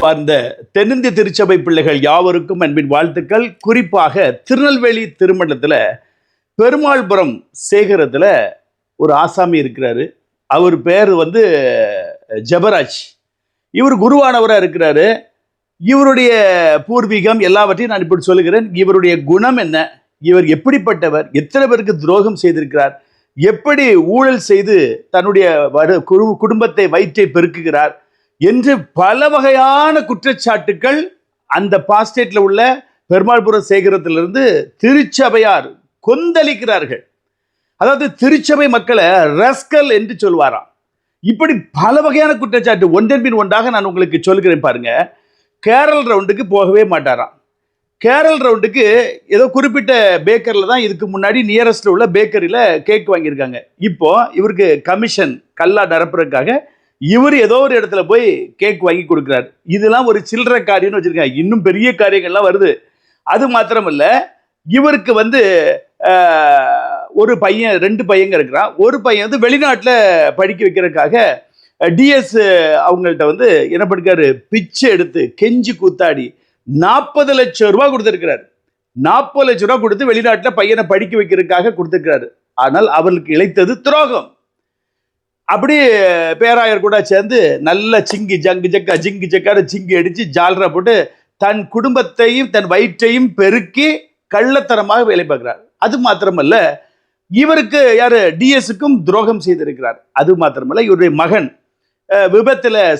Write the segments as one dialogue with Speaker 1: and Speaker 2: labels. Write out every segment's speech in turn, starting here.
Speaker 1: அந்த தென்னிந்திய திருச்சபை பிள்ளைகள் யாவருக்கும் அன்பின் வாழ்த்துக்கள். குறிப்பாக திருநெல்வேலி திருமணத்துல பெருமாள்புரம் சேகரத்துல ஒரு ஆசாமி இருக்கிறாரு. அவர் பேர் ஜெபராஜ். இவர் குருவானவரா இருக்கிறாரு. இவருடைய பூர்வீகம் எல்லாவற்றையும் நான் இப்படி சொல்லுகிறேன். இவருடைய குணம் என்ன, இவர் எப்படிப்பட்டவர், எத்தனை பேருக்கு துரோகம் செய்திருக்கிறார், எப்படி ஊழல் செய்து தன்னுடைய குடும்பத்தை வயிற்றை பெருக்குகிறார் என்று பல வகையான குற்றச்சாட்டுக்கள் அந்த பாஸ்டேட்ல உள்ள பெருமாள்புரம் சேகரத்திலிருந்து திருச்சபையார் கொந்தளிக்கிறார்கள். அதாவது திருச்சபை மக்களை ரஸ்கல் என்று சொல்வாராம். இப்படி பல வகையான குற்றச்சாட்டு ஒன்றன் பின் ஒன்றாக நான் உங்களுக்கு சொல்கிறேன் பாருங்க. கேரல் ரவுண்டுக்கு போகவே மாட்டாராம். கேரல் ரவுண்டுக்கு ஏதோ குறிப்பிட்ட பேக்கரில் தான் இதுக்கு முன்னாடி நியரஸ்ட்ல உள்ள பேக்கரியில் கேக் வாங்கியிருக்காங்க. இப்போ இவருக்கு கமிஷன் கல்லா நிரப்புறதுக்காக இவர் ஏதோ ஒரு இடத்துல போய் கேக் வாங்கி கொடுக்குறாரு. இதெல்லாம் ஒரு சில்லறை காரியம்னு வச்சிருக்காங்க. இன்னும் பெரிய காரியங்கள்லாம் வருது. அது மாத்திரமல்ல, இவருக்கு ஒரு பையன், 2 பையங்க இருக்கிறான். ஒரு பையன் வெளிநாட்டில் படிக்க வைக்கிறதுக்காக டிஎஸ் அவங்கள்ட்ட என்ன பண்ணிருக்காரு, பிச்சை எடுத்து கெஞ்சி கூத்தாடி 40 லட்சம் ரூபாய் கொடுத்துருக்கிறாரு. 40 லட்சம் ரூபாய் கொடுத்து வெளிநாட்டில் பையனை படிக்க வைக்கிறதுக்காக கொடுத்துருக்கிறாரு. ஆனால் அவர்களுக்கு இழைத்தது துரோகம். அப்படி பேராயர் கூட சேர்ந்து நல்ல சிங்கி ஜக்கார சிங்கி அடிச்சு ஜால்ரா போட்டு தன் குடும்பத்தையும் தன் வயிற்றையும் பெருக்கி கள்ளத்தனமாக வேலை பார்க்கிறார். அது மாத்திரமல்ல, இவருக்கு டிஎஸ்க்கும் துரோகம் செய்திருக்கிறார். அது மாத்திரமல்ல, இவருடைய மகன்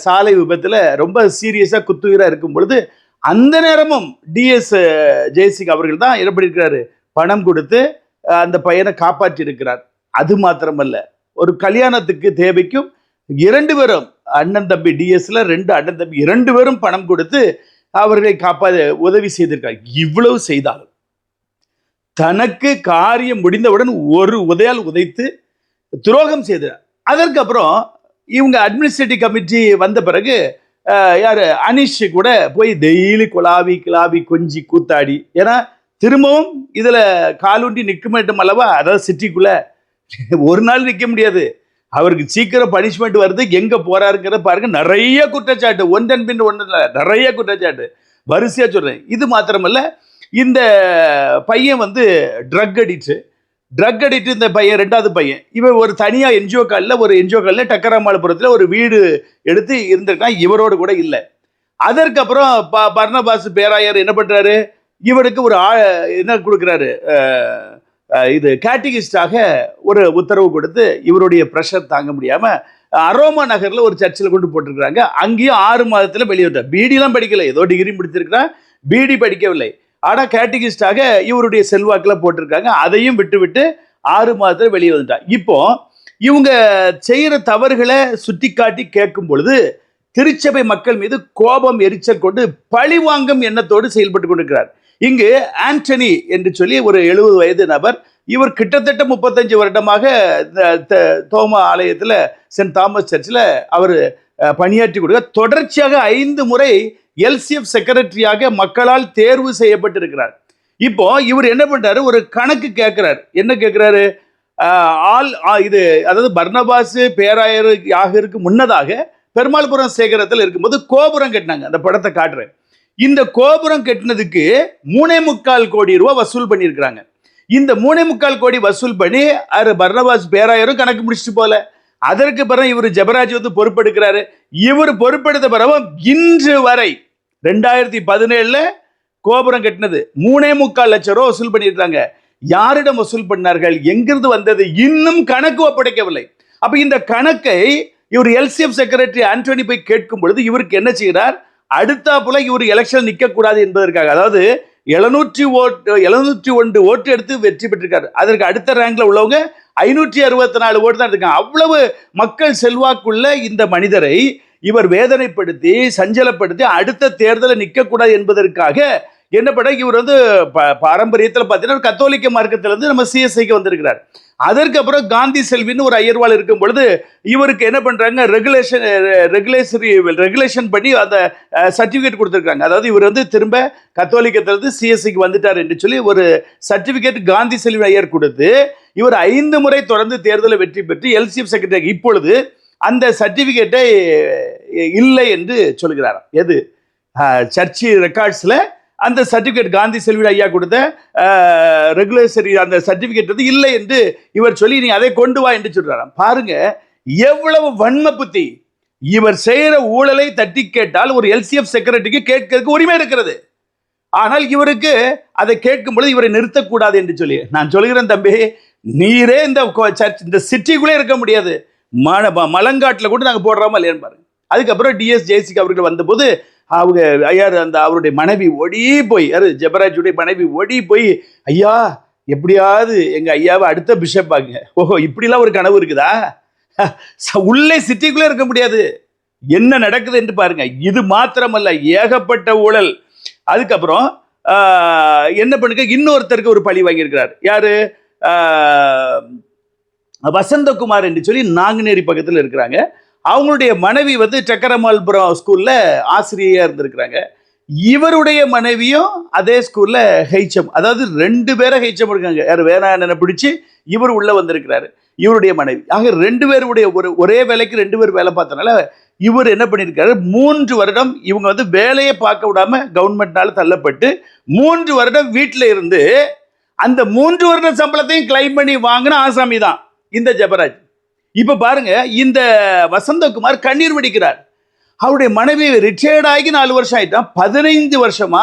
Speaker 1: சாலை விபத்துல ரொம்ப சீரியஸா குத்துயிரா இருக்கும் பொழுது அந்த நேரமும் டிஎஸ் ஜெயசிங் அவர்கள் தான் என்ன பண்ணியிருக்கிறாரு, பணம் கொடுத்து அந்த பையனை காப்பாற்றி இருக்கிறார். அது மாத்திரமல்ல, ஒரு கல்யாணத்துக்கு தேவைக்கும் 2 பேரும் அண்ணன் தம்பி டிஎஸ்ல 2 அண்ணன் தம்பி 2 பேரும் பணம் கொடுத்து அவர்களை உதவி செய்திருக்கார். இவ்வளவு செய்தாலும் தனக்கு காரியம் முடிந்தவுடன் ஒரு உதையால் உதைத்து துரோகம் செய்தார். அதற்கப்புறம் இவங்க அட்மினிஸ்ட்ரேட்டிவ் கமிட்டி வந்த பிறகு அனிஷ் கூட போய் டெய்லி கிளாவி கொஞ்சி கூத்தாடி, ஏன்னா திரும்பவும் இதுல காலூண்டி நிற்க மாட்டோம் அல்லவா. அதாவது சிட்டிக்குள்ள ஒரு நாள் நிற்க முடியாது. அவருக்கு சீக்கிரம் பனிஷ்மெண்ட் வருது. எங்க போறாருங்கிற பாருங்க. நிறைய குற்றச்சாட்டு, ஒன்றன் பின் ஒன்று நிறைய குற்றச்சாட்டு வரிசையா சொல்றேன். இது மாத்திரமல்ல, இந்த பையன் ட்ரக் அடிக்ட். இந்த பையன் 2வது பையன் இவன் ஒரு தனியா என்ஜிஓ காலில் டக்கராமாலபுரத்தில் ஒரு வீடு எடுத்து இருந்திருக்கான். இவரோடு கூட இல்லை. அதற்கப்புறம் பர்னபாஸ் பேராயர் என்ன பண்றாரு, இவருக்கு ஒரு என்ன கொடுக்குறாரு, இது கேட்டகிஸ்டாக ஒரு உத்தரவு கொடுத்து இவருடைய ப்ரெஷர் தாங்க முடியாம அரோமா நகர்ல ஒரு சர்ச்சில் கொண்டு போட்டிருக்கிறாங்க. அங்கேயும் 6 மாதத்துல வெளியிட்டார். பிடிலாம் படிக்கல, ஏதோ டிகிரி முடிச்சிருக்கிறான், பிடி படிக்கவில்லை. ஆனா கேட்டகிஸ்டாக இவருடைய செல்வாக்குல போட்டிருக்காங்க. அதையும் விட்டு 6 மாதத்துல வெளியே வந்துட்டார். இப்போ இவங்க செய்யற தவறுகளை சுட்டி காட்டி கேட்கும் பொழுது திருச்சபை மக்கள் மீது கோபம் எரிச்சல் கொண்டு பழிவாங்கும் எண்ணத்தோடு செயல்பட்டு கொண்டிருக்கிறார். இங்கு ஆண்டனி என்று சொல்லி ஒரு 70 வயது நபர். இவர் கிட்டத்தட்ட 35 வருடமாக தோமா ஆலயத்தில் சென்ட் தாமஸ் சர்ச்சில் அவர் பணியாற்றி கொடுக்க தொடர்ச்சியாக 5 முறை எல்சிஎஃப் செக்ரட்டரியாக மக்களால் தேர்வு செய்யப்பட்டிருக்கிறார். இப்போ இவர் என்ன பண்றாரு, ஒரு கணக்கு கேட்கிறார். என்ன கேட்கிறாரு, அதாவது பர்னபாஸ் பேராயர் யாகருக்கு முன்னதாக பெருமாள்புரம் சேகரத்தில் இருக்கும்போது கோபுரம் கட்டினாங்க. அந்த படத்தை காட்டுறேன். இந்த கோபுரம் கட்டினதுக்கு 3.25 கோடி ரூபாய் வசூல் பண்ணியிருக்கிறாங்க. இந்த 3.25 கோடி வசூல் பண்ணி பர்னபாஸ் பேராயரும் கணக்கு முடிச்சுட்டு போல. அதற்கு பிறகு இவர் ஜெபராஜ் பொறுப்பெடுக்கிறாரு. இவர் பொறுப்பெடுத்த பிறகு இன்று வரை 2017 கோபுரம் கட்டினது 3.25 லட்சம் ரூபாய் வசூல் பண்ணியிருக்காங்க. யாரிடம் வசூல் பண்ணார்கள், எங்கிருந்து வந்தது, இன்னும் கணக்கு ஒப்படைக்கவில்லை. அப்ப இந்த கணக்கை இவர் எல்சிஎஃப் செக்ரட்டரி ஆண்டனி போய் கேட்கும் பொழுது இவருக்கு என்ன செய்கிறார், அடுத்தாப்புல இவர் எலெக்ஷன் நிற்க கூடாது என்பதற்காக, அதாவது 701 ஓட்டு எடுத்து வெற்றி பெற்றிருக்காரு. அதற்கு அடுத்த ரேங்க்ல உள்ளவங்க 564 ஓட்டு தான் இருக்காங்க. அவ்வளவு மக்கள் செல்வாக்குள்ள இந்த மனிதரை இவர் வேதனைப்படுத்தி சஞ்சலப்படுத்தி அடுத்த தேர்தலில் நிற்க கூடாது என்பதற்காக என்ன பண்ண, இவர் பாரம்பரியத்தில் பார்த்தீங்கன்னா கத்தோலிக்க மார்க்கத்திலிருந்து நம்ம சிஎஸ்ஐக்கு வந்திருக்கிறார். அதற்கப்புறம் காந்தி செல்வின்னு ஒரு ஐயர்வாள் இருக்கும் பொழுது இவருக்கு என்ன பண்றாங்க, ரெகுலேஷன் பண்ணி அந்த சர்டிபிகேட் கொடுத்துருக்காங்க. அதாவது இவர் திரும்ப கத்தோலிக்கத்திலிருந்து சிஎஸ்சிக்கு வந்துட்டார் என்று சொல்லி ஒரு சர்டிபிகேட் காந்தி செல்வி ஐயர் கொடுத்து இவர் 5 முறை தொடர்ந்து தேர்தலை வெற்றி பெற்று எல்சிஎஃப் செக்ரட்டரி இப்பொழுது அந்த சர்டிபிகேட்டை இல்லை என்று சொல்கிறாராம். எது சர்ச்சு ரெக்கார்ட்ஸ்ல அந்த சர்டிபிகேட் காந்தி செல்வி ஐயா கொடுத்த ரெகுலேசரி அந்த சர்டிபிகேட் வந்து இல்லை என்று இவர் சொல்லி நீ அதை கொண்டு வா என்று சொல்றாராம். பாருங்க எவ்வளவு வன்ம புத்தி. இவர் செய்யற ஊழலை தட்டி கேட்டால் ஒரு எல்சிஎஃப் செக்ரட்டரிக்கு கேட்கறதுக்கு உரிமை இருக்கிறது. ஆனால் இவருக்கு அதை கேட்கும் பொழுது இவரை நிறுத்தக்கூடாது என்று சொல்லி நான் சொல்கிறேன், தம்பி நீரே இந்த சிட்டிக்குள்ளே இருக்க முடியாது, மலங்காட்டில் கூட நாங்கள் போடுறோமா இல்லையான்னு பாருங்க. அதுக்கப்புறம் டிஎஸ் ஜெயசிங் அவர்கள் வந்தபோது அவங்க ஐயா அந்த அவருடைய மனைவி ஓடி போய் ஜெபராஜுடைய மனைவி ஓடி போய் ஐயா எப்படியாவது எங்க ஐயாவை அடுத்த பிஷப் ஆகுங்க. ஓஹோ இப்படிலாம் ஒரு கனவு இருக்குதா? உள்ளே சிட்டிக்குள்ளே இருக்க முடியாது. என்ன நடக்குது என்று பாருங்க. இது மாத்திரமல்ல, ஏகப்பட்ட ஊழல். அதுக்கப்புறம் என்ன பண்ணுங்க, இன்னொருத்தருக்கு ஒரு பழி வாங்கியிருக்கிறார். யாரு? வசந்தகுமார் என்று சொல்லி நாங்குநேரி பக்கத்தில் இருக்கிறாங்க. அவங்களுடைய மனைவி வந்து சக்கரமால்புரம் ஸ்கூல்ல ஆசிரியையா இருந்திருக்கிறாங்க. இவருடைய மனைவியும் அதே ஸ்கூல்ல ஹெச்எம், அதாவது 2 பேரை ஹெச்எம் இருக்காங்க. யார்? வேணாண்ணனை பிடிச்சி இவர் உள்ள வந்திருக்கிறாரு, இவருடைய மனைவி. ஆக 2 பேருடைய ஒரே வேலைக்கு 2 பேர் வேலை பார்த்தனால இவர் என்ன பண்ணியிருக்காரு, 3 வருடம் இவங்க வந்து வேலையை பார்க்க விடாம கவர்மெண்ட்னால தள்ளப்பட்டு 3 வருடம் வீட்டில் இருந்து அந்த 3 வருட சம்பளத்தையும் கிளைம் பண்ணி வாங்கின ஆசாமி தான் இந்த ஜெபராஜ். இப்ப பாருங்க, இந்த வசந்தகுமார் கண்ணீர் வடிக்கிறார். அவருடைய மனைவி ரிட்டையர்ட் ஆகி 4 வருஷம் ஆயிட்டான். 15 வருஷமா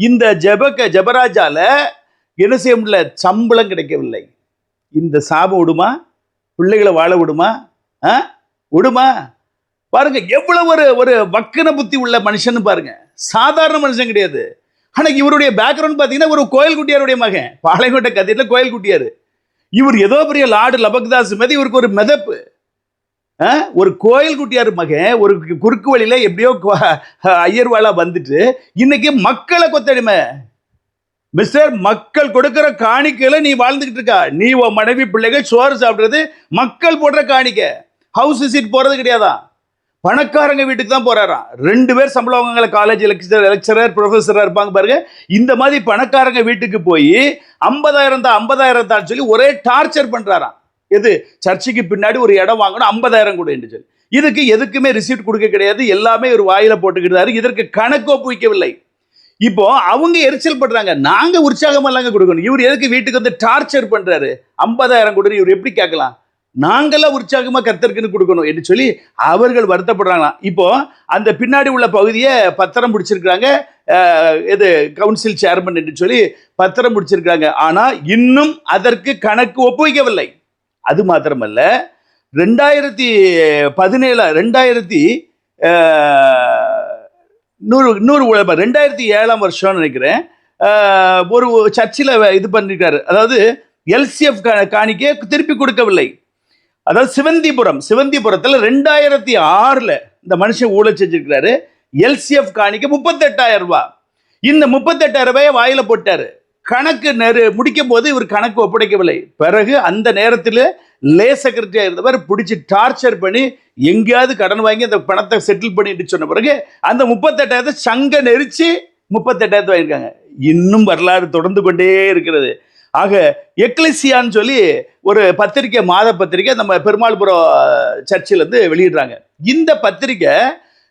Speaker 1: இந்த ஜெபராஜால என்ன செய்ய முடியல, சம்பளம் கிடைக்கவில்லை. இந்த சாபம் விடுமா? பிள்ளைகளை வாழ விடுமா? விடுமா? பாருங்க எவ்வளவு ஒரு வக்கன புத்தி உள்ள மனுஷன் பாருங்க. சாதாரண மனுஷன் கிடையாது. ஆனா இவருடைய பேக்ரவுண்ட் பாத்தீங்கன்னா ஒரு கோயில் குட்டியாருடைய மகன், பாளையங்கோட்டை கத்தியில கோயில் குட்டியாரு. இவர் ஏதோ பெரிய லார்டு லபக்தாஸ் மீது இவருக்கு ஒரு மிதப்பு. ஒரு கோயில் குட்டியார் மகன் ஒரு குறுக்கு வழியில எப்படியோ ஐயர்வாளா வந்துட்டு இன்னைக்கு மக்களை கொத்தடிமை. மிஸ்டர், மக்கள் கொடுக்கிற காணிக்கையில நீ வாழ்ந்துகிட்டு இருக்கா. நீ உன் மனைவி பிள்ளைகள் சோறு சாப்பிடுறது மக்கள் போடுற காணிக்கை. ஹவுஸ் விசிட் போறது கிடையாதான், பணக்காரங்க வீட்டுக்கு தான் போறாராம். 2 பேர் சம்பளம் வாங்க, காலேஜ் லெக்சரர் ப்ரொஃபஸரா இருப்பாங்க பாருங்க. இந்த மாதிரி பணக்காரங்க வீட்டுக்கு போய் 50,000 தான் சொல்லி ஒரே டார்ச்சர் பண்றாராம். எது? சர்ச்சுக்கு பின்னாடி ஒரு இடம் வாங்கணும் 50,000 கூட என்று சொல்லி. இதுக்கு எதுக்குமே ரிசீப்ட் கொடுக்க கிடையாது, எல்லாமே ஒரு வாயில போட்டுக்கிட்டாரு. இதற்கு கணக்கு ஒப்புவிக்கவில்லை. இப்போ அவங்க எரிச்சல் பண்றாங்க, நாங்க உற்சாகம் எல்லாங்க கொடுக்கணும், இவர் எதுக்கு வீட்டுக்கு வந்து டார்ச்சர் பண்றாரு, 50,000 கொடுன்னு இவர் எப்படி கேட்கலாம், நாங்கெல்லாம் உற்சாகமா கர்த்தருக்குன்னு கொடுக்கணும் என்று சொல்லி அவர்கள் வருத்தப்படுறாங்களாம். இப்போ அந்த பின்னாடி உள்ள பகுதியை பத்திரம் பிடிச்சிருக்காங்க, இது கவுன்சில் சேர்மன் என்று சொல்லி பத்திரம் பிடிச்சிருக்காங்க. ஆனா இன்னும் அதற்கு கணக்கு ஒப்புவிக்கவில்லை. அது மாத்திரமல்ல, 2007 வருஷம் நினைக்கிறேன், ஒரு சர்ச்சில் இது பண்ணிருக்காரு. அதாவது எல்சிஎஃப் காணிக்கை திருப்பி கொடுக்கவில்லை. அதாவது சிவந்திபுரத்தில் 2006 இந்த மனுஷன் ஊழல் செஞ்சிருக்கிறாரு. எல்சிஎஃப் காணிக்கை 38,000 ரூபாய். இந்த 38,000 ரூபாயை வாயில போட்டாரு. கணக்கு முடிக்கும் போது இவர் கணக்கு ஒப்படைக்கவில்லை. பிறகு அந்த நேரத்தில் லே செக்ரட்டரியா இருந்தவர் பிடிச்சி டார்ச்சர் பண்ணி எங்கேயாவது கடன் வாங்கி அந்த பணத்தை செட்டில் பண்ணிட்டு சொன்ன பிறகு அந்த 38,000 சங்க நெரிச்சு 38,000 வாங்கியிருக்காங்க. இன்னும் வரலாறு தொடர்ந்து கொண்டே இருக்கிறது. ஆக எக்லிசியான்னு சொல்லி ஒரு பத்திரிக்கை, மாத பத்திரிக்கை நம்ம பெருமாள்புரம் சர்ச்சில் இருந்து வெளியிடுறாங்க. இந்த பத்திரிக்கை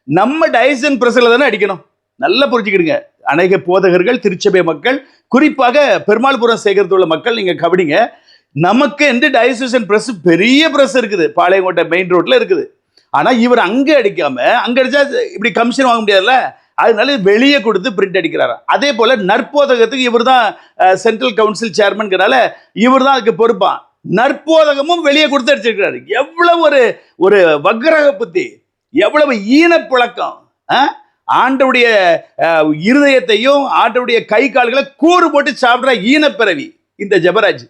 Speaker 1: நம்ம டைசன் பிரஸ்ல தானே அடிக்கணும். நல்லா புரிஞ்சுக்கிடுங்க. அநேக போதகர்கள், திருச்சபை மக்கள், குறிப்பாக பெருமாள்புரம் சேகரத்தில் உள்ள மக்கள் நீங்க கவனிங்க. நமக்கு என்று டைசன் பிரஸ், பெரிய பிரஸ் இருக்குது, பாளையங்கோட்டை மெயின் ரோட்ல இருக்குது. ஆனா இவர் அங்க அடிக்காம, அங்க அடிச்சா இப்படி கமிஷன் வாங்க முடியாதுல்ல, அதனால வெளியே கொடுத்து பிரிண்ட் அடிக்கிறாரு. அதே போல நற்போதகத்துக்கு இவர் தான் சென்ட்ரல் கவுன்சில் சேர்மன்கிறனால இவர் தான் அதுக்கு பொறுப்பான். நற்போதகமும் வெளியே கொடுத்து அடிச்சிருக்கிறாரு. எவ்வளவு ஒரு வக்ரக புத்தி, எவ்வளவு ஈனப்புழக்கம். ஆண்டவுடைய இருதயத்தையும் ஆண்டவுடைய கை கால்களை கூறு போட்டு சாப்பிட்ற ஈனப்பிறவி இந்த ஜெபராஜ்.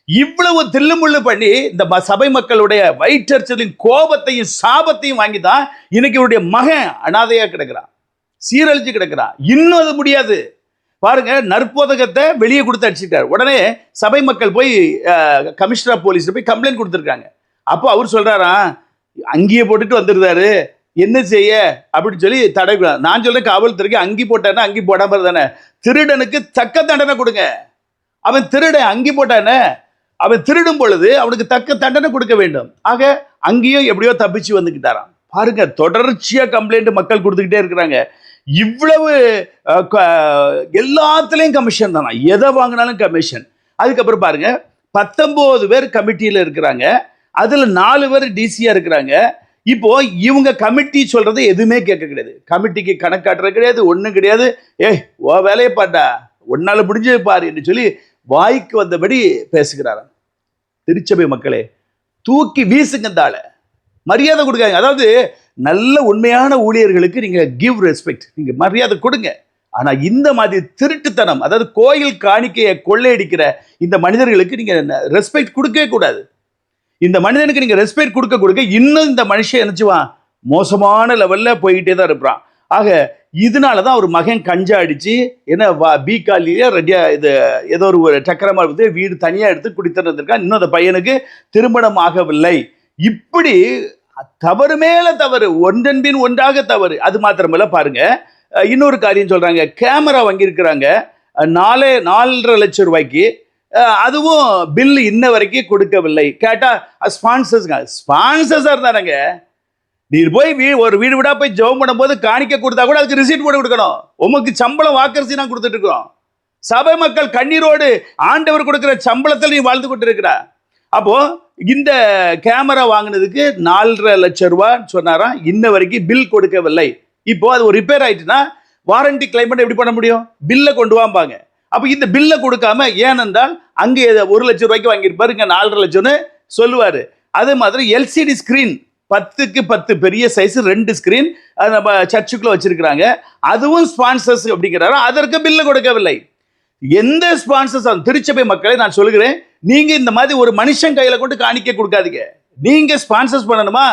Speaker 1: இவ்வளவு தில்லுமுள்ளு பண்ணி இந்த சபை மக்களுடைய வயிற்றறிச்சலின் கோபத்தையும் சாபத்தையும் வாங்கி தான் இன்னைக்கு இவருடைய மகன் அனாதையா கிடக்கிறான், சீரழிச்சு கிடக்கிறான். இன்னும் அது முடியாது. பாருங்க, நற்போதகத்தை வெளியே கொடுத்து அடிச்சுட்டார். உடனே சபை மக்கள் போய் கமிஷனர் ஆஃப் போலீஸ் போய் கம்ப்ளைண்ட் கொடுத்துருக்காங்க. அப்போ அவர் சொல்றாராம், அங்கேயே போட்டுட்டு வந்துருந்தாரு, என்ன செய்ய அப்படின்னு சொல்லி தடை. நான் சொல்றேன், காவல்துறைக்கு அங்கி போட்டானே அங்கி போடாம தானே, திருடனுக்கு தக்க தண்டனை கொடுங்க. அவன் திருடன் அங்கி போட்டானே, அவன் திருடும் பொழுது அவனுக்கு தக்க தண்டனை கொடுக்க வேண்டும். ஆக அங்கேயும் எப்படியோ தப்பிச்சு வந்துக்கிட்டாராம். பாருங்க, தொடர்ச்சியா கம்ப்ளைண்ட் மக்கள் கொடுத்துக்கிட்டே இருக்கிறாங்க. இவ்வளவு எல்லாத்துலயும் கமிஷன் தானா, எதை வாங்கினாலும் கமிஷன். அதுக்கப்புறம் பாருங்க, 19 பேர் கமிட்டியில இருக்கிறாங்க, அதுல 4 பேர் டிசியா இருக்கிறாங்க. இப்போ இவங்க கமிட்டி சொல்றது எதுவுமே கேட்க கிடையாது, கமிட்டிக்கு கணக்காட்டுறது கிடையாது, ஒண்ணும் கிடையாது. ஓ வேலையை பாட்டா, ஒன்னால முடிஞ்சு பாரு என்று சொல்லி வாய்க்கு வந்தபடி பேசுகிறாராம். திருச்சபை மக்களே, தூக்கி வீசுங்க, தாள மரியாதை கொடுக்காங்க. அதாவது நல்ல உண்மையான ஊழியர்களுக்கு நீங்க கிவ் ரெஸ்பெக்ட், நீங்க மரியாதை கொடுங்க. ஆனா இந்த மாதிரி திருட்டுத்தனம், அதாவது கோயில் காணிக்கையை கொள்ளையடிக்கிற இந்த மனிதர்களுக்கு நீங்க ரெஸ்பெக்ட் கொடுக்கவே கூடாது. இந்த மனிதனுக்கு நீங்க ரெஸ்பெக்ட் கொடுக்க இன்னும் இந்த மனுஷன் நினைச்சுவான் மோசமான லெவல்ல போய்கிட்டே தான் இருப்பான். ஆக இதனாலதான் அவர் மகன் கஞ்சா அடிச்சு என்ன பீகாலியா ரெடியா இது ஏதோ ஒரு சக்கரமா இருந்து வீடு தனியா எடுத்து குடித்து இருந்திருக்கான். இன்னும் அந்த பையனுக்கு திருமணம் ஆகவில்லை. இப்படி தவறு மேல தவறு, ஒன்றன் பின் ஒன்றாக தவறு. அது மாத்திரமல்ல, பாருங்க இன்னொரு காரியம் சொல்றாங்க, கேமரா வாங்கியிருக்கிறாங்க 4.5 லட்சம் ரூபாய்க்கு, அதுவும் பில் இன்ன வரைக்கும் கொடுக்கவில்லை. கேட்டா ஸ்பான்சர்ஸா இருந்தாங்க. நீ போய் ஒரு வீடு வீடா போய் ஜெபம் பண்ணும் போது காணிக்க கொடுத்தா கூட அதுக்கு ரிசீட் போட்டு கொடுக்கணும். உமக்கு சம்பளம் வாக்கரிசி நான் கொடுத்துட்டு இருக்கோம். சபை மக்கள் கண்ணீரோடு ஆண்டவர் கொடுக்கிற சம்பளத்தில் நீ வாழ்ந்து கொண்டு இருக்கிற. அப்போ இந்த கேமரா வாங்கினதுக்கு 4.5 லட்சம் ரூபாய் சொன்னாராம், இன்ன வரைக்கும் பில் கொடுக்கவில்லை. இப்போ அது ஒரு ரிப்பேர் ஆயிட்டுன்னா வாரண்டி கிளைம் எப்படி பண்ண முடியும்? பில்லை கொண்டு வாம்பாங்க. அப்ப இந்த பில்லை கொடுக்காம, ஏனென்றால் அங்கே 1 லட்சம் ரூபாய்க்கு வாங்கியிருப்பாரு, இங்க 4.5 லட்சம்னு சொல்லுவாரு. அதே மாதிரி எல்சிடி ஸ்கிரீன் 10க்கு 10 பெரிய சைஸ் 2 ஸ்கிரீன் நம்ம சர்ச்சுக்குள்ள வச்சிருக்கிறாங்க. அதுவும் ஸ்பான்சர்ஸ் அப்படிங்கிறாரு, அதற்கு பில்லு கொடுக்கவில்லை. எந்த ஸ்பான்சர்ஸ்? திருச்சபை மக்களை நான் சொல்லுகிறேன், நீங்க இந்த மாதிரி ஒரு மனுஷன் கையில கொண்டு காணிக்க கொடுக்காதீங்க. நீங்க ஸ்பான்சர்ஸ் பண்ணணுமா,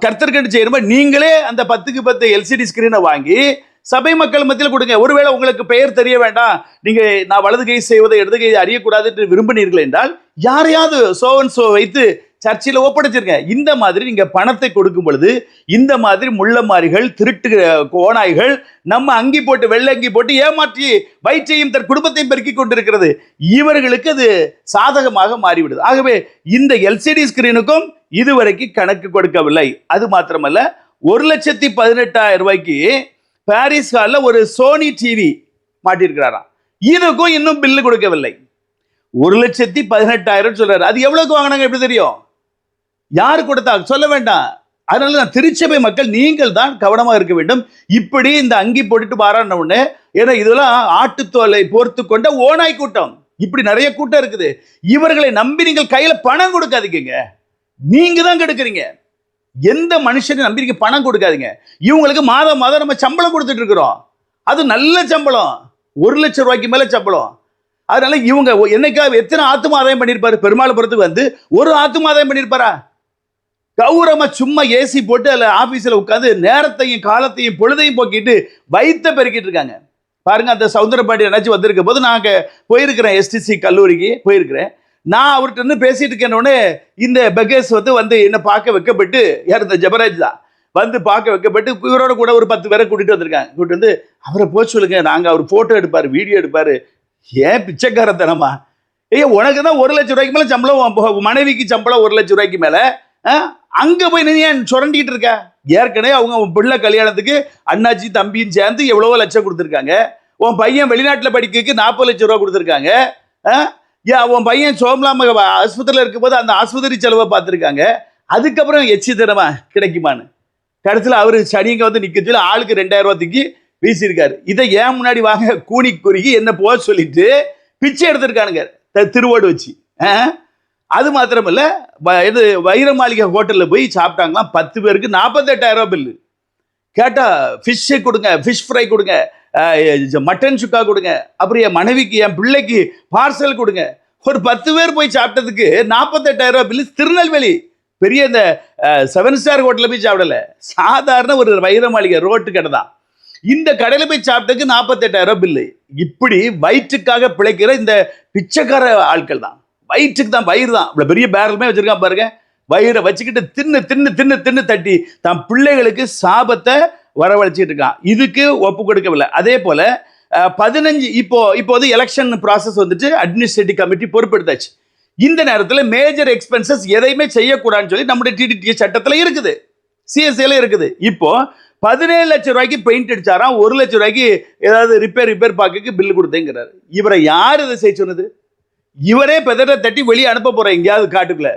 Speaker 1: கர்த்தர்கிட்ட செய்யணுமா, நீங்களே அந்த 10க்கு 10 எல்சிடி ஸ்கிரீனை வாங்கி சபை மக்கள் மத்தியில் கொடுங்க. ஒருவேளை உங்களுக்கு பெயர் தெரிய வேண்டாம், நீங்க நான் வலது கை செய்வதை இடது கை அறியக்கூடாது என்று விரும்பினீர்கள் என்றால் யாரையாவது சோவன் சோ வைத்து சர்ச்சையில் ஒப்படைச்சிருங்க. இந்த மாதிரி நீங்க பணத்தை கொடுக்கும் பொழுது இந்த மாதிரி முள்ளமாரிகள், திருட்டு கோணாய்கள் நம்ம அங்கி போட்டு வெள்ளை அங்கி போட்டு ஏமாற்றி வயிற்றையும் தன் குடும்பத்தையும் பெருக்கி கொண்டிருக்கிறது. இவர்களுக்கு அது சாதகமாக மாறிவிடுது. ஆகவே இந்த எல்சிடி ஸ்கிரீனுக்கும் இதுவரைக்கும் கணக்கு கொடுக்கவில்லை. அது மாத்திரமல்ல, 1,18,000 ரூபாய்க்கு பாரிஸ் ஹால்ல ஒரு சோனி டிவி மாட்டிருக்கிறாராம். இதுக்கும் இன்னும் பில்லு கொடுக்கவில்லை. 1,18,000 சொல்றாரு. அது எவ்வளவுக்கு வாங்கினாங்க எப்படி தெரியும்? யாரு கொடுத்தா சொல்ல வேண்டாம். அதனால நான் திருச்சபை மக்கள் நீங்கள் தான் கவனமா இருக்க வேண்டும். இப்படி இந்த அங்கி போட்டுட்டு வாரான உடனே, ஏன்னா இதெல்லாம் ஆட்டுத்தோலை போர்த்து கொண்ட ஓனாய் கூட்டம், இப்படி நிறைய கூட்டம் இருக்குது. இவர்களை நம்பி நீங்கள் கையில பணம் கொடுக்காதீங்க, நீங்க தான் கெடுக்கிறீங்க. எந்த மனுஷனை நம்பி நீங்க பணம் கொடுக்காதீங்க. இவங்களுக்கு மாதம் மாதம் நம்ம சம்பளம் கொடுத்துட்டு இருக்கிறோம், அது நல்ல சம்பளம், 1 லட்சம் ரூபாய்க்கு மேல சம்பளம். அதனால இவங்க என்னைக்காவது எத்தனை ஆத்தும ஆதாயம் பண்ணியிருப்பாரு? பெருமாள்புரத்துக்கு வந்து ஒரு ஆத்தும ஆதாயம் பண்ணியிருப்பாரா? கௌரவமா சும்மா ஏசி போட்டு அதுல ஆபீஸ்ல உட்காந்து நேரத்தையும் காலத்தையும் பொழுதையும் போக்கிட்டு வயிற்ற பெருக்கிட்டு இருக்காங்க. பாருங்க, அந்த சவுந்தரபாண்டி நினைச்சு வந்திருக்க போது நாங்க போயிருக்கிறேன், எஸ்டிசி கல்லூரிக்கு போயிருக்கிறேன். நான் அவர்கிட்ட இருந்து பேசிட்டு இருக்கேன்னொடனே இந்த பெகேஸ் வந்து என்ன பார்க்க வைக்கப்பட்டு, யார் இந்த ஜபராஜ் தான் வந்து பார்க்க வைக்கப்பட்டு இவரோட கூட ஒரு 10 பேரை கூட்டிட்டு வந்திருக்காங்க. கூட்டிட்டு வந்து அவரை போக சொல்லுங்க, நாங்க அவர் போட்டோ எடுப்பாரு, வீடியோ எடுப்பாரு. ஏன் பிச்சைக்காரத்தனமா? உனக்கு தான் 1 லட்சம் ரூபாய்க்கு மேல சம்பளம், மனைவிக்கு சம்பளம் 1 லட்சம் ரூபாய்க்கு மேல, அங்க போய் நீ ஏன் சுரண்டிட்டு இருக்க? ஏற்கனவே அவங்க பிள்ளை கல்யாணத்துக்கு அண்ணாச்சி தம்பியும் சேர்ந்து எவ்வளவோ லட்சம் கொடுத்துருக்காங்க. உன் பையன் வெளிநாட்டுல படிக்கிறதுக்கு 40 லட்சம் ரூபாய் கொடுத்துருக்காங்க. உன் பையன் சோம்லாம ஆஸ்பத்திரியில் இருக்கும் போது அந்த ஆஸ்பத்திரி செலவை பார்த்துருக்காங்க. அதுக்கப்புறம் எச்சித்தனமா கிடைக்குமான்னு கடைசியில் அவரு சனிங்க வந்து நிக்க சொல்லி ஆளுக்கு 2000 ரூபாய்க்கு வீசியிருக்காரு. இதை ஏன் முன்னாடி வாங்க கூனி குறுகி என்ன போக சொல்லிட்டு பிச்சை எடுத்திருக்கானுங்க திருவோடு வச்சு. அது மாத்திரமல்ல, இது வைர மாளிகை ஹோட்டல்ல போய் சாப்பிட்டாங்களாம். 10 பேருக்கு 48,000 ரூபாய் பில்லு. கேட்டா ஃபிஷ் கொடுங்க, ஃபிஷ் ஃப்ரை கொடுங்க, மட்டன் சுக்கா கொடுங்க, அப்புறம் என் மனைவிக்கு என் பிள்ளைக்கு பார்சல் கொடுங்க. ஒரு 10 பேர் போய் சாப்பிட்டதுக்கு 48,000 ரூபாய் பில்லு. திருநெல்வேலி பெரிய இந்த 7 ஸ்டார் ஹோட்டல்ல போய் சாப்பிடல, சாதாரண ஒரு வைர மாளிகை ரோட்டு கடை தான். இந்த கடையில போய் சாப்பிட்டதுக்கு 48,000 ரூபாய் பில்லு. இப்படி வயிற்றுக்காக பிழைக்கிற இந்த பிச்சைக்கார ஆட்கள் தான். வயிற்றுக்கு தான், வயிறு தான். இவ்வளவு பெரிய பேரலுமே வச்சிருக்கான் பாருங்க. வயிறை வச்சுக்கிட்டு தின்னு தின்னு தின்னு தின்னு தட்டி தன் பிள்ளைகளுக்கு சாபத்தை வரவழைச்சிட்டு இருக்கான். இதுக்கு ஒப்பு கொடுக்கவில்லை. அதே போல 15 இப்போது எலெக்ஷன் ப்ராசஸ் வந்துட்டு அட்மினிஸ்ட்ரேட்டிவ் கமிட்டி பொறுப்பெடுத்தாச்சு. இந்த நேரத்தில் மேஜர் எக்ஸ்பென்சஸ் எதையுமே செய்யக்கூடாதுன்னு சொல்லி நம்முடைய டிடிடி சட்டத்தில் இருக்குது, சிஎஸ்ஏல இருக்குது. இப்போ 17 லட்சம் ரூபாய்க்கு பெயிண்ட் அடிச்சாராம், 1 லட்சம் ரூபாய்க்கு ஏதாவது ரிப்பேர் பார்க்க பில்லு கொடுத்தேங்கிறாரு. இவரை யார் இதை செய்ய சொன்னது? இவரே பெதரை தட்டி வெளியே அனுப்ப போறேன் எங்கேயாவது காட்டுக்குள்ள.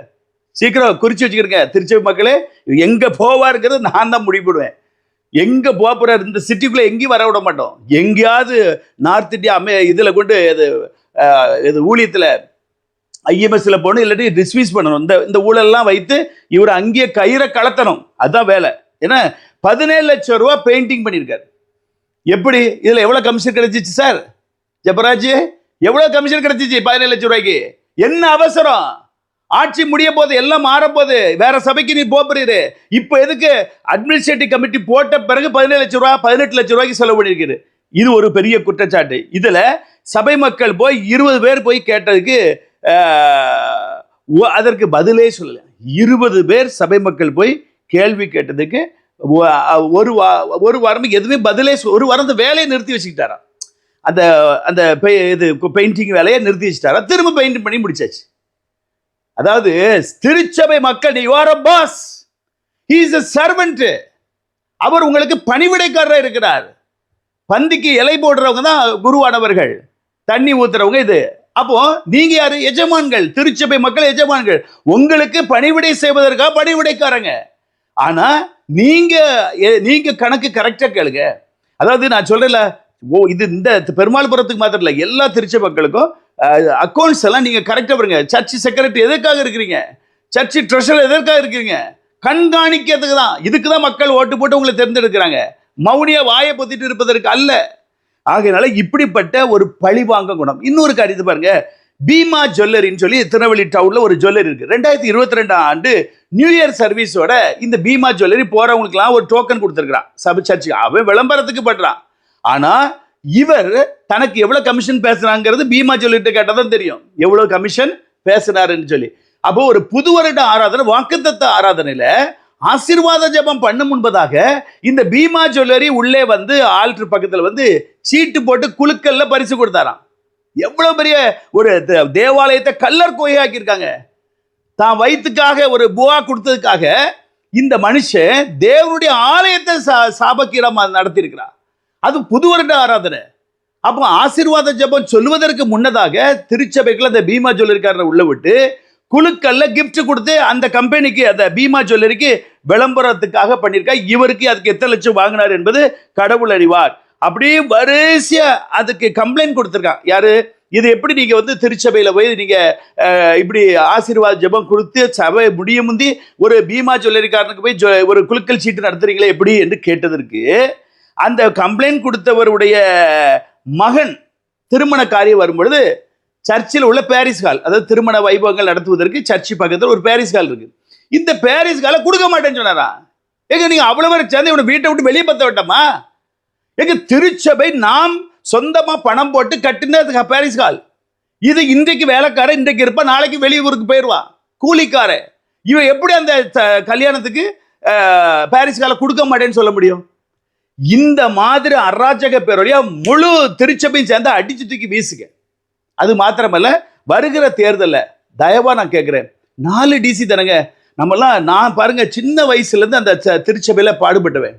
Speaker 1: சீக்கிரம் குறிச்சு வச்சுக்கிறேங்க திருச்சி மக்களே, எங்க போவாருங்கிறது நான் தான் முடிவுடுவேன். எங்க போறாரு இந்த சிட்டிக்குள்ள எங்கேயும் வர விட மாட்டோம். எங்கேயாவது நார்த் இந்தியா இதுல கொண்டு இது ஊழியத்துல ஐஎம்எஸ்ல போகணும், இல்லாட்டி டிஸ்மிஸ் பண்ணணும். இந்த ஊழல்லாம் வைத்து இவர் அங்கேயே கயிறை கலத்தணும், அதுதான் வேலை. ஏன்னா 17 லட்சம் ரூபாய் பெயிண்டிங் பண்ணியிருக்காரு. எப்படி இதுல எவ்வளவு கமிஷன் கிடைச்சிச்சு சார்? ஜெபராஜ், எவ்வளவு கமிஷன் கிடைச்சிச்சு 17 லட்சம் ரூபாய்க்கு? என்ன அவசரம்? ஆட்சி முடிய போது, எல்லாம் மாற போது, வேற சபைக்கு நீ போறீரு. இப்ப எதுக்கு அட்மினிஸ்ட்ரேட்டிவ் கமிட்டி போட்ட பிறகு 17 லட்சம் ரூபாய் 18 லட்சம் ரூபாய்க்கு செலவு பண்ணிருக்குது? இது ஒரு பெரிய குற்றச்சாட்டு. இதுல சபை மக்கள் போய் 20 பேர் போய் கேட்டதுக்கு அதற்கு பதிலே சொல்லல. 20 பேர் சபை மக்கள் போய் கேள்வி கேட்டதுக்கு ஒரு வாரம் எதுவுமே பதிலே, ஒரு வாரம் வேலையை நிறுத்தி வச்சுக்கிட்டாரா, அந்த பெயிண்டிங் வேலையை நிறுத்தி வச்சுட்டாரா, திரும்ப பெயிண்ட் பண்ணி முடிச்சாச்சு. அதாவது திருச்சபை மக்கள், you are a boss, he is a servant. அவர் உங்களுக்கு பணிவிடைக்காரராக இருக்கிறார். பந்திக்கு இலை போடுறவங்க தான் குருவானவர்கள், தண்ணி ஊத்துறவங்க இது. அப்போ நீங்க யாரு? எஜமான்கள். திருச்சபை மக்கள் எஜமான்கள், உங்களுக்கு பணிவிடை செய்வதற்காக பணிவிடைக்காரங்க. ஆனா நீங்க கணக்கு கரெக்டா கேளுங்க. அதாவது நான் சொல்றேன்ல, இது இந்த பெருமாள்புரத்துக்கு மாத்திரம் இல்ல, எல்லா திருச்சபை மக்களுக்கும் அக்கௌண்ட்ஸ் எல்லாம் நீங்க கரெக்டா பாருங்க. சர்ச் செக்ரட்டரி எதற்காக இருக்கிறீங்க? சர்ச் ட்ரெஷரர் எதற்காக இருக்கிறீங்க? கண்காணிக்கிறதுக்கு தான். இதுக்கு தான் மக்கள் ஓட்டு போட்டு உங்களை தேர்ந்தெடுக்கிறாங்க, மௌனியா வாயை பொத்திட்டு இருப்பதற்கு அல்ல. ஆகையினால இப்படிப்பட்ட ஒரு பழிவாங்க குணம். இன்னொரு காரியத்தை பாருங்க, பீமா ஜுவல்லரின்னு சொல்லி திருநெல்வேலி டவுன்ல ஒரு ஜுவல்லரி இருக்கு. 2022 ஆண்டு நியூ இயர் சர்வீஸோட இந்த பீமா ஜுவல்லரி போறவங்களுக்குலாம் ஒரு டோக்கன் கொடுத்துருக்கான் சபை சர்ச்சுக்கு. அவன் விளம்பரத்துக்கு பண்றான். ஆனா இவர் தனக்கு எவ்வளவு கமிஷன் பேசுறாங்கிறது பீமா ஜுவல்லரிட்ட கேட்டதான் தெரியும், எவ்வளவு கமிஷன் பேசினாருன்னு சொல்லி. அப்போ ஒரு புது வருட ஆராதனை, வாக்குத்தத்த ஆராதனையில ஆசீர்வாத ஜெபம் பண்ண முன்பதாக இந்த பீமா ஜுவல்லரி உள்ளே வந்து ஆல்டர் பக்கத்துல வந்து சீட்டு போட்டு குலுக்கல்ல பரிசு கொடுத்தாராம். எவ்வளவு பெரிய ஒரு தேவாலயத்தை கல்லர் கோயாக்கி இருக்காங்க. தான் வயிற்றுக்காக ஒரு புவா கொடுத்ததுக்காக இந்த மனுஷன் தேவனுடைய ஆலயத்தை சாபக்கீரமா நடத்தி இருக்கிறார். அது புது வருட ஆராதனை. அப்போ ஆசீர்வாத ஜெபம் சொல்வதற்கு முன்னதாக திருச்சபைக்குள்ள அந்த பீமா ஜுவல்லரிக்காரரை உள்ள விட்டு குழுக்கல்ல கிஃப்ட் கொடுத்து அந்த கம்பெனிக்கு, அந்த பீமா ஜுவல்லரிக்கு விளம்பரத்துக்காக பண்ணியிருக்கா. இவருக்கு அதுக்கு எத்தனை லட்சம் வாங்கினார் என்பது கடவுள் அறிவார். அப்படியே வரிசையா அதுக்கு கம்ப்ளைண்ட் கொடுத்துருக்கான். யாரு? இது எப்படி நீங்க வந்து திருச்சபையில போய் நீங்க இப்படி ஆசீர்வாத ஜெபம் கொடுத்து சபை முடிய முந்தி ஒரு பீமா ஜுவல்லரிக்காரனுக்கு போய் ஒரு குலுக்கல் சீட்டு நடத்துறீங்களே எப்படி என்று கேட்டதற்கு அந்த கம்ப்ளைண்ட் கொடுத்தவருடைய மகன் திருமண காரியம் வரும்பொழுது சர்ச்சில் உள்ள பாரிஸ் ஹால், அதாவது திருமண வைபவங்கள் நடத்துவதற்கு சர்ச்சு பக்கத்தில் ஒரு பாரிஸ் ஹால் இருக்கு. இந்த பாரிஸ் ஹாலை கொடுக்க மாட்டேன்னு சொன்னாரா? எங்க நீங்க அவ்வளவு பேர் சேர்ந்து இவனை வீட்டை விட்டு வெளியே பத்த விட்டோமா? எங்க திருச்சபை நாம் சொந்தமா பணம் போட்டு கட்டின பாரிஸ் ஹால் இது. இன்றைக்கு வேலைக்காரன் இன்றைக்கு இருப்பா, நாளைக்கு வெளியூருக்கு போயிடுவான் கூலிக்கார. இவன் எப்படி அந்த கல்யாணத்துக்கு பாரிஸ் ஹாலை கொடுக்க மாட்டேன்னு சொல்ல முடியும்? இந்த மாதிரி அராஜக பேருடைய முழு திருச்சபையும் சேர்ந்து அடிச்சு தூக்கி வீசுங்க. அது மாத்திரமல்ல, வருகிற தேர்தலில் தயவா நான் கேட்கிறேன், 4 டிசி தானங்க நம்மெல்லாம். நான் பாருங்க, சின்ன வயசுல இருந்து அந்த திருச்சபையில பாடுபட்டுவேன்.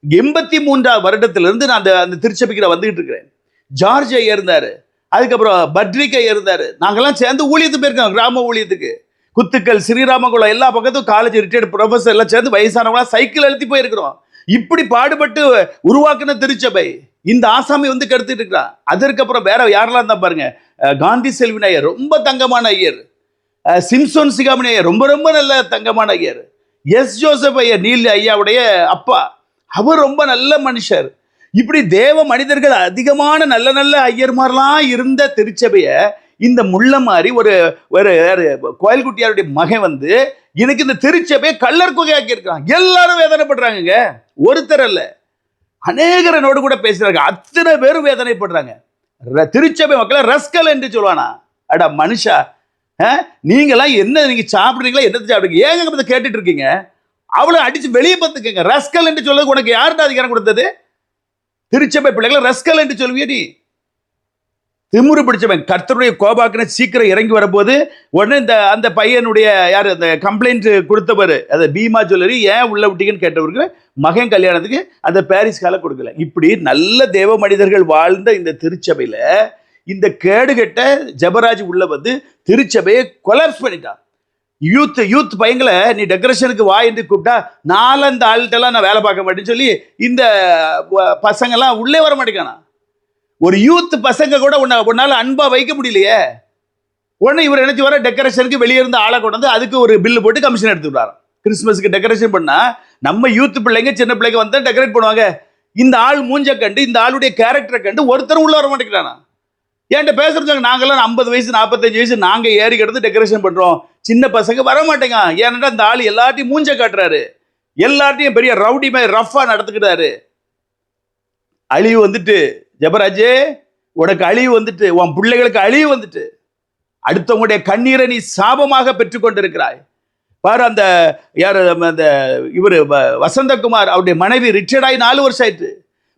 Speaker 1: 83ஆம் வருடத்திலிருந்து நான் அந்த திருச்சபைக்கு வந்துகிட்டு இருக்கிறேன். ஜார்ஜ் ஐயா இருந்தாரு, அதுக்கப்புறம் பட்ரிக் ஐயா இருந்தாரு. நாங்கெல்லாம் சேர்ந்து ஊழியத்துக்கு போயிருக்கோம், கிராம ஊழியத்துக்கு. குத்துக்கள், ஸ்ரீராமகுளம், எல்லா பக்கத்தும் காலேஜ் ரிட்டையர்டு ப்ரொஃபஸர் எல்லாம் சேர்ந்து வயசானவங்களா சைக்கிள் அழுத்தி போயிருக்கிறோம். இப்படி பாடுபட்டு உருவாக்குன திருச்சபை இந்த ஆசாமி வந்து கெடுத்துட்டு இருக்கிறான். அதற்கப்புறம் வேற யாரெல்லாம் தான் பாருங்க, காந்தி செல்வின் ஐயர் ரொம்ப தங்கமான ஐயர், சிம்சோன் சிகாமணி ஐயர் ரொம்ப ரொம்ப நல்ல தங்கமான Iyer, S Joseph Iyer Neil ஐயாவுடைய அப்பா, அவர் ரொம்ப நல்ல மனுஷர். இப்படி தேவ மனிதர்கள் அதிகமான நல்ல நல்ல ஐயர்மாரெல்லாம் இருந்த திருச்சபையை இந்த முள்ள மாதிரி ஒரு கோயில்குட்டியாருடைய மகன் வந்து எனக்கு இந்த திருச்சபையை கள்ளர் குகையாக்கி இருக்கான். எல்லாரும் வேதனைப்படுறாங்க, ஒருத்தர் அல்ல, அநேகரனோடு கூட பேசுறாங்க. அத்தனை பேரும் வேதனைப்படுறாங்க. திருச்சபை மக்களை ரஸ்கல் என்று சொல்லுவானா? அடா மனுஷா, நீங்களாம் என்ன, நீங்க சாப்பிடுறீங்களா, என்ன சாப்பிடுறீங்க, ஏங்க கேட்டுட்டு இருக்கீங்க? அவளை அடிச்சு வெளியே பார்த்துக்கங்க. ரஸ்கல் என்று சொல்றது உனக்கு யாருன்னு அதிகாரம் கொடுத்தது? திருச்சபை பிள்ளைகளை ரஸ்கல் என்று சொல்லுவிய நீ? திமுரு பிடிச்சவன். கர்த்தருடைய கோபாக்குன்னு சீக்கிரம் இறங்கி வரப்போது உடனே அந்த பையனுடைய யார் அந்த கம்ப்ளைண்ட் கொடுத்தவர், அதை பீமா ஜுவல்லரி ஏன் உள்ள விட்டீங்கன்னு கேட்டவருக்கு மகன் கல்யாணத்துக்கு அந்த பாரிஸ் காலை கொடுக்கல. இப்படி நல்ல தேவ மனிதர்கள் வாழ்ந்த இந்த திருச்சபையில இந்த கேடுகட்ட ஜெபராஜ் உள்ள வந்து திருச்சபையை கொலாப்ஸ் பண்ணிட்டான். யூத் பையங்களை நீ டெக்கரேஷனுக்கு வா என்று கூப்பிட்டா நாலந்த ஆள்கிட்டலாம் நான் வேலை பார்க்க மாட்டேன்னு சொல்லி இந்த பசங்கெல்லாம் உள்ளே வர மாட்டேங்கானா. ஒரு யூத் பசங்க கூட உன்னால அன்பா வைக்க முடியலையே. உடனே இவர் நினைச்சு வர டெக்கரேஷனுக்கு வெளியே இருந்து ஆளை கொண்டு வந்து அதுக்கு ஒரு பில்லு போட்டு கமிஷன் எடுத்து விடாராம். கிறிஸ்துமஸ்க்கு டெக்கரேஷன் பண்ணா நம்ம யூத் பிள்ளைங்க சின்ன பிள்ளைங்க வந்து டெக்கரேட் பண்ணுவாங்க. இந்த ஆள் மூஞ்ச கண்டு இந்த ஆளுடைய கேரக்டரை கண்டு ஒருத்தரும் உள்ள வர மாட்டேங்கிறானா. என்கிட்ட பேசுறதுங்க நாங்கெல்லாம் 50 வயசு 45 வயசு நாங்க ஏறி கிடந்து டெக்கரேஷன் பண்றோம், சின்ன பசங்க வர மாட்டேங்க. ஏன்னா இந்த ஆள் எல்லாத்தையும் மூஞ்ச காட்டுறாரு, எல்லாத்தையும் பெரிய ரவுடி மாதிரி ரஃபா நடத்துக்கிறாரு. அழிவு வந்துட்டு ஜெபராஜே, உனக்கு அழிவு வந்துட்டு, உன் பிள்ளைகளுக்கு அழிவு வந்துட்டு, அடுத்தவங்களுடைய கண்ணீரை நீ சாபமாக பெற்றுக்கொண்டிருக்கிறாய் பாரு. அந்த யார் அந்த இவர் வசந்தகுமார் அவருடைய மனைவி ரிட்டையர்ட் ஆகி 4 வருஷம் ஆயிட்டு.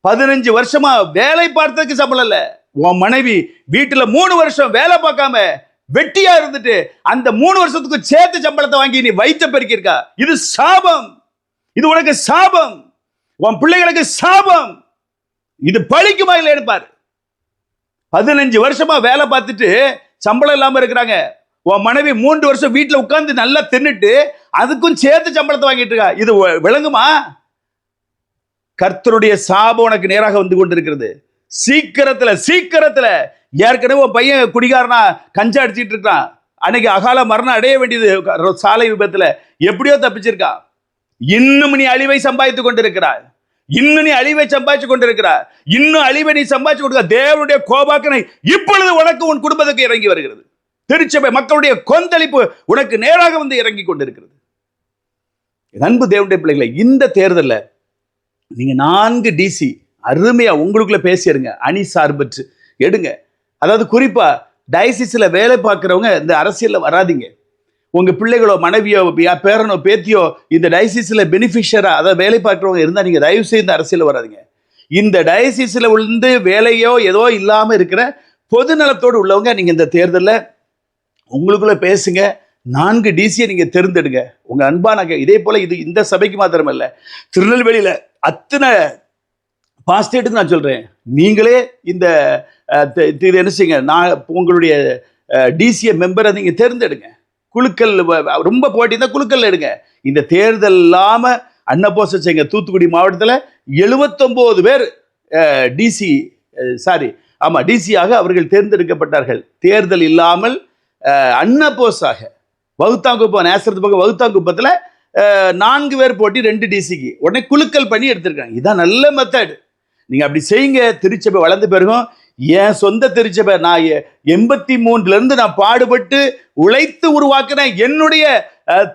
Speaker 1: 15 வருஷமா வேலை பார்த்ததுக்கு சம்பளம் இல்லை. உன் மனைவி வீட்டுல 3 வருஷம் வேலை பார்க்காம வெட்டியா இருந்துட்டு அந்த 3 வருஷத்துக்கு சேர்த்து சம்பளத்தை வாங்கி நீ வயிற்ற பெருக்கியிருக்கா. இது சாபம், இது உனக்கு சாபம், உன் பிள்ளைகளுக்கு சாபம். இது பழிக்குமா இல்லைன்னு பாரு. 15 வருஷமா வேலை பார்த்துட்டு சம்பளம் இல்லாம இருக்கிறாங்க. உன் மனைவி 3 வருஷம் வீட்டுல உட்கார்ந்து நல்லா தின்னுட்டு அதுக்கும் சேர்த்து சம்பளத்தை வாங்கிட்டு இருக்கா. இது விளங்குமா? கர்த்தருடைய சாபம் உனக்கு நேராக வந்து கொண்டிருக்கிறது. சீக்கிரத்துல ஏற்கனவே உன் பையன் குடிகாரனா கஞ்சா அடிச்சிட்டு இருக்கான். அன்னைக்கு அகால மரணம் அடைய வேண்டியது சாலை விபத்துல, எப்படியோ தப்பிச்சிருக்கான். இன்னும் நீ அழிவை சம்பாதித்துக் கொண்டிருக்கிறாய், இன்னும் நீ அழிவை சம்பாதிச்சு கொண்டிருக்கிறாய், இன்னும் அழிவை நீ சம்பாதிச்சு கொடுக்க. தேவனுடைய கோபாக்கனை இப்பொழுது உனக்கு உன் குடும்பத்துக்கு இறங்கி வருகிறது. திருச்சபை மக்களுடைய கொந்தளிப்பு உனக்கு நேராக வந்து இறங்கி கொண்டிருக்கிறது. அன்பு தேவனுடைய பிள்ளைகளை, இந்த தேர்தலில் நீங்க 4 டிசி அருமையா உங்களுக்குள்ள பேசிடுங்க, அணி சார்பற்று எடுங்க. அதாவது குறிப்பா டயசிஸ்ல வேலை பார்க்கிறவங்க இந்த அரசியல்ல வராதிங்க. உங்க பிள்ளைகளோ மனைவியோ பேரனோ பேத்தியோ இந்த டயசிஸ்ல பெனிஃபிஷியரா அதாவது வேலை பார்க்கிறவங்க இருந்தா நீங்க தயவு செய்து இந்த அரசியல் வராதிங்க. இந்த டயசிஸ்ல வந்து வேலையோ ஏதோ இல்லாம இருக்கிற பொது நலத்தோடு உள்ளவங்க நீங்க இந்த தேர்தலில் உங்களுக்குள்ள பேசுங்க. 4 டிசியை நீங்க தேர்ந்தெடுங்க. உங்க அன்பான இதே போல இது இந்த சபைக்கு மாத்திரம் இல்ல, திருநெல்வேலியில அத்தனை பாஸ்டேட்டுக்கு நான் சொல்றேன், நீங்களே இந்த என்ன செய்யுங்க, நான் உங்களுடைய டிசிஏ மெம்பரை நீங்க தேர்ந்தெடுங்க. குழுக்கள் ரொம்ப போட்டி தான் குழுக்கள் எடுங்க. இந்த தேர்தல் இல்லாம அன்னபோச செய்யுங்க. தூத்துக்குடி மாவட்டத்தில் 79 பேர் டிசியாக அவர்கள் தேர்ந்தெடுக்கப்பட்டார்கள். தேர்தல் இல்லாமல் அன்னபோஸாக வகுத்தாங்குப்பம் நேசரத்து பக்கம் வகுத்தாங்குப்பத்தில் 4 பேர் போட்டி 2 டிசிக்கு உடனே குழுக்கள் பண்ணி எடுத்திருக்காங்க. இதான் நல்ல மெத்தட். நீங்க அப்படி செய்யுங்க. திருச்சபை வளர்ந்து பெருகும். என் சொந்த திருச்சபை நான் 83 இருந்து நான் பாடுபட்டு உழைத்து உருவாக்கின என்னுடைய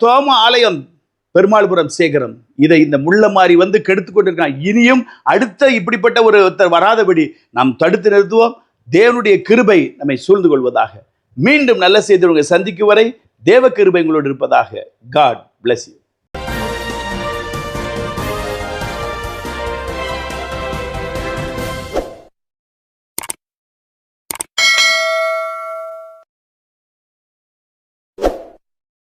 Speaker 1: தோம ஆலயம் பெருமாள்புரம் சேகரம் இதை இந்த முள்ள மாறி வந்து கெடுத்து கொண்டிருக்கான். இனியும் அடுத்த இப்படிப்பட்ட ஒருத்தர் வராதபடி நாம் தடுத்து நிறுத்துவோம். தேவனுடைய கிருபை நம்மை சூழ்ந்து கொள்வதாக. மீண்டும் நல்ல செய்தி உங்களை சந்திக்கும் வரை தேவ கிருபை உங்களோடு இருப்பதாக. God bless you.